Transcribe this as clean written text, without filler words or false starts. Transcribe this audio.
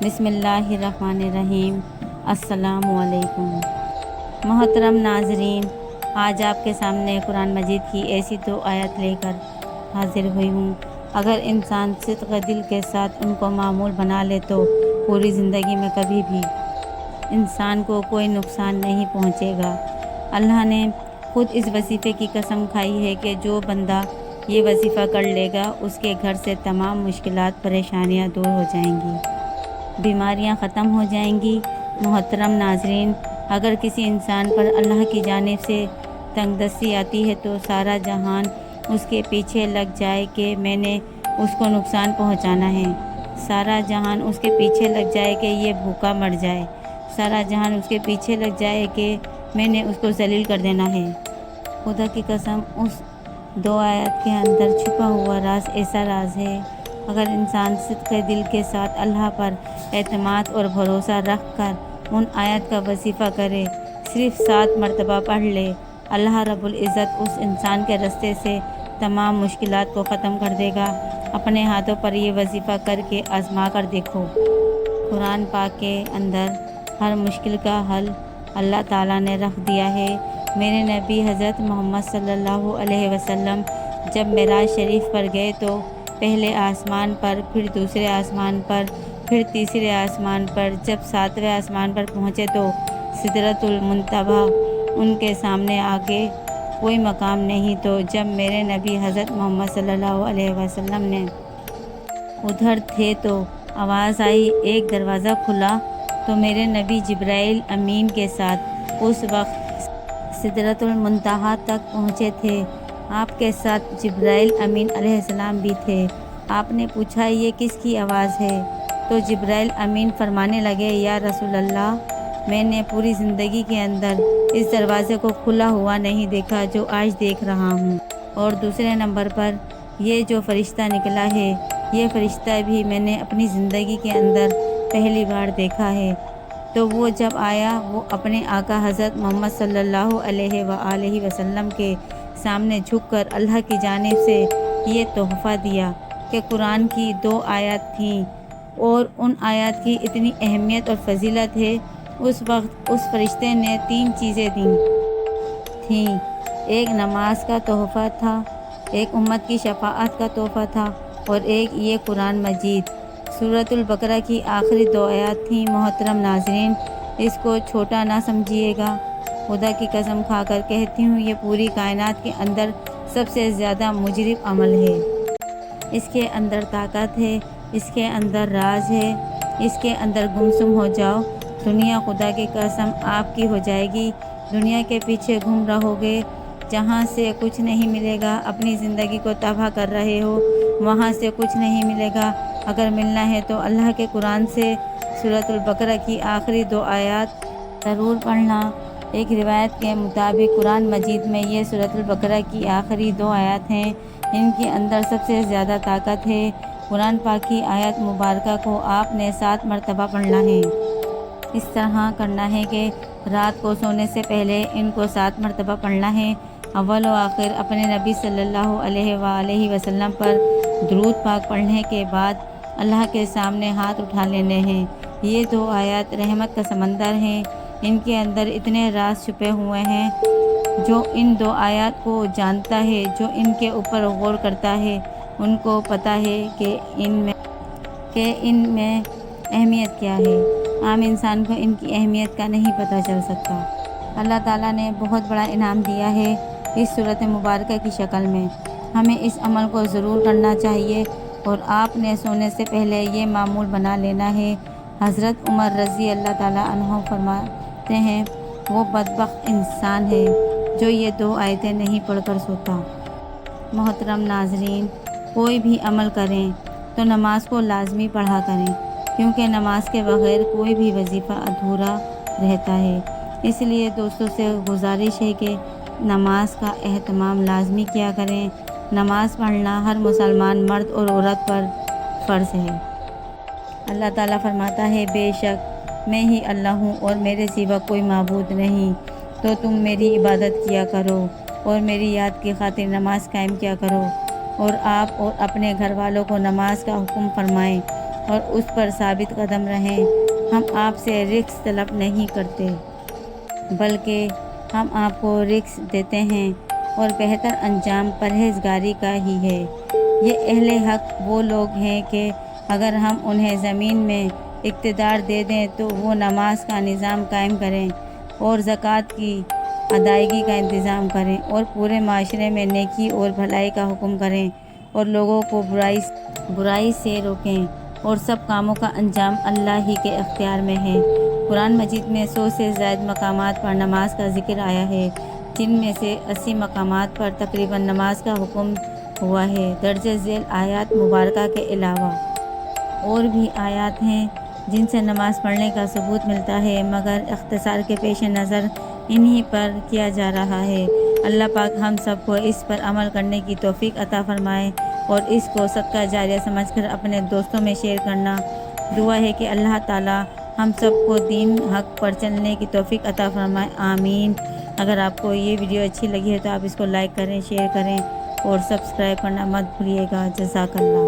بسم اللہ الرحمن الرحیم۔ السلام علیکم محترم ناظرین، آج آپ کے سامنے قرآن مجید کی ایسی دو آیت لے کر حاضر ہوئی ہوں۔ اگر انسان صدق دل کے ساتھ ان کو معمول بنا لے تو پوری زندگی میں کبھی بھی انسان کو کوئی نقصان نہیں پہنچے گا۔ اللہ نے خود اس وظیفے کی قسم کھائی ہے کہ جو بندہ یہ وظیفہ کر لے گا اس کے گھر سے تمام مشکلات پریشانیاں دور ہو جائیں گی، بیماریاں ختم ہو جائیں گی۔ محترم ناظرین، اگر کسی انسان پر اللہ کی جانب سے تنگ دستی آتی ہے تو سارا جہان اس کے پیچھے لگ جائے کہ میں نے اس کو نقصان پہنچانا ہے، سارا جہان اس کے پیچھے لگ جائے کہ یہ بھوکا مر جائے، سارا جہان اس کے پیچھے لگ جائے کہ میں نے اس کو ذلیل کر دینا ہے۔ خدا کی قسم، اس دو آیات کے اندر چھپا ہوا راز ایسا راز ہے، اگر انسان صدق دل کے ساتھ اللہ پر اعتماد اور بھروسہ رکھ کر ان آیات کا وظیفہ کرے، صرف 7 مرتبہ پڑھ لے، اللہ رب العزت اس انسان کے رستے سے تمام مشکلات کو ختم کر دے گا۔ اپنے ہاتھوں پر یہ وظیفہ کر کے آزما کر دیکھو۔ قرآن پاک کے اندر ہر مشکل کا حل اللہ تعالیٰ نے رکھ دیا ہے۔ میرے نبی حضرت محمد صلی اللہ علیہ وسلم جب معراج شریف پر گئے تو پہلے آسمان پر، پھر دوسرے آسمان پر، پھر تیسرے آسمان پر، جب 7ویں آسمان پر پہنچے تو سدرۃ المنتہا ان کے سامنے آگے کوئی مقام نہیں، تو جب میرے نبی حضرت محمد صلی اللہ علیہ وسلم نے ادھر تھے تو آواز آئی، ایک دروازہ کھلا، تو میرے نبی جبرائیل امین کے ساتھ اس وقت سدرۃ المنتہا تک پہنچے تھے۔ آپ کے ساتھ جبرائیل امین علیہ السلام بھی تھے۔ آپ نے پوچھا، یہ کس کی آواز ہے؟ تو جبرائیل امین فرمانے لگے، یا رسول اللہ، میں نے پوری زندگی کے اندر اس دروازے کو کھلا ہوا نہیں دیکھا جو آج دیکھ رہا ہوں، اور دوسرے نمبر پر یہ جو فرشتہ نکلا ہے، یہ فرشتہ بھی میں نے اپنی زندگی کے اندر پہلی بار دیکھا ہے۔ تو وہ جب آیا، وہ اپنے آقا حضرت محمد صلی اللہ علیہ وآلہ وسلم کے سامنے جھک کر اللہ کی جانب سے یہ تحفہ دیا کہ قرآن کی 2 آیات تھیں، اور ان آیات کی اتنی اہمیت اور فضیلت ہے۔ اس وقت اس فرشتے نے 3 چیزیں دی تھیں، ایک نماز کا تحفہ تھا، ایک امت کی شفاعت کا تحفہ تھا، اور ایک یہ قرآن مجید۔ سورۃ البقرہ کی آخری 2 آیات تھیں۔ محترم ناظرین، اس کو چھوٹا نہ سمجھیے گا، خدا کی قسم کھا کر کہتی ہوں، یہ پوری کائنات کے اندر سب سے زیادہ مجرب عمل ہے۔ اس کے اندر طاقت ہے، اس کے اندر راز ہے، اس کے اندر گمسم ہو جاؤ، دنیا خدا کی قسم آپ کی ہو جائے گی۔ دنیا کے پیچھے گھوم رہو گے، جہاں سے کچھ نہیں ملے گا، اپنی زندگی کو تباہ کر رہے ہو، وہاں سے کچھ نہیں ملے گا۔ اگر ملنا ہے تو اللہ کے قرآن سے سورۃ البقرہ کی آخری 2 آیات ضرور پڑھنا۔ ایک روایت کے مطابق قرآن مجید میں یہ سورۃ البقرہ کی آخری 2 آیات ہیں، ان کے اندر سب سے زیادہ طاقت ہے۔ قرآن پاک کی آیت مبارکہ کو آپ نے 7 مرتبہ پڑھنا ہے۔ اس طرح کرنا ہے کہ رات کو سونے سے پہلے ان کو 7 مرتبہ پڑھنا ہے۔ اول و آخر اپنے نبی صلی اللہ علیہ وآلہ وسلم پر درود پاک پڑھنے کے بعد اللہ کے سامنے ہاتھ اٹھا لینے ہیں۔ یہ 2 آیات رحمت کا سمندر ہیں، ان کے اندر اتنے راز چھپے ہوئے ہیں۔ جو ان 2 آیات کو جانتا ہے، جو ان کے اوپر غور کرتا ہے، ان کو پتہ ہے کہ ان میں اہمیت کیا ہے۔ عام انسان کو ان کی اہمیت کا نہیں پتہ چل سکتا۔ اللہ تعالیٰ نے بہت بڑا انعام دیا ہے اس سورۃ مبارکہ کی شکل میں۔ ہمیں اس عمل کو ضرور کرنا چاہیے، اور آپ نے سونے سے پہلے یہ معمول بنا لینا ہے۔ حضرت عمر رضی اللہ تعالیٰ عنہ فرماتے ہیں، وہ بدبخت انسان ہے جو یہ 2 آیتیں نہیں پڑھ کر سوتا۔ محترم ناظرین، کوئی بھی عمل کریں تو نماز کو لازمی پڑھا کریں، کیونکہ نماز کے بغیر کوئی بھی وظیفہ ادھورا رہتا ہے۔ اس لیے دوستوں سے گزارش ہے کہ نماز کا اہتمام لازمی کیا کریں۔ نماز پڑھنا ہر مسلمان مرد اور عورت پر فرض ہے۔ اللہ تعالیٰ فرماتا ہے، بے شک میں ہی اللہ ہوں اور میرے سوا کوئی معبود نہیں، تو تم میری عبادت کیا کرو اور میری یاد کی خاطر نماز قائم کیا کرو، اور آپ اور اپنے گھر والوں کو نماز کا حکم فرمائیں۔ اور اس پر ثابت قدم رہیں۔ ہم آپ سے رزق طلب نہیں کرتے، بلکہ ہم آپ کو رزق دیتے ہیں، اور بہتر انجام پرہیزگاری کا ہی ہے۔ یہ اہل حق وہ لوگ ہیں کہ اگر ہم انہیں زمین میں اقتدار دے دیں تو وہ نماز کا نظام قائم کریں اور زکوٰۃ کی ادائیگی کا انتظام کریں، اور پورے معاشرے میں نیکی اور بھلائی کا حکم کریں، اور لوگوں کو برائی سے روکیں، اور سب کاموں کا انجام اللہ ہی کے اختیار میں ہے۔ قرآن مجید میں 100 سے زائد مقامات پر نماز کا ذکر آیا ہے، جن میں سے 80 مقامات پر تقریباً نماز کا حکم ہوا ہے۔ درج ذیل آیات مبارکہ کے علاوہ اور بھی آیات ہیں جن سے نماز پڑھنے کا ثبوت ملتا ہے، مگر اختصار کے پیش نظر انہی پر کیا جا رہا ہے۔ اللہ پاک ہم سب کو اس پر عمل کرنے کی توفیق عطا فرمائے اور اس کو صدقہ جاریہ سمجھ کر اپنے دوستوں میں شیئر کرنا۔ دعا ہے کہ اللہ تعالی ہم سب کو دین حق پر چلنے کی توفیق عطا فرمائے، آمین۔ اگر آپ کو یہ ویڈیو اچھی لگی ہے تو آپ اس کو لائک کریں، شیئر کریں اور سبسکرائب کرنا مت بھولیے گا۔ جزاک اللہ۔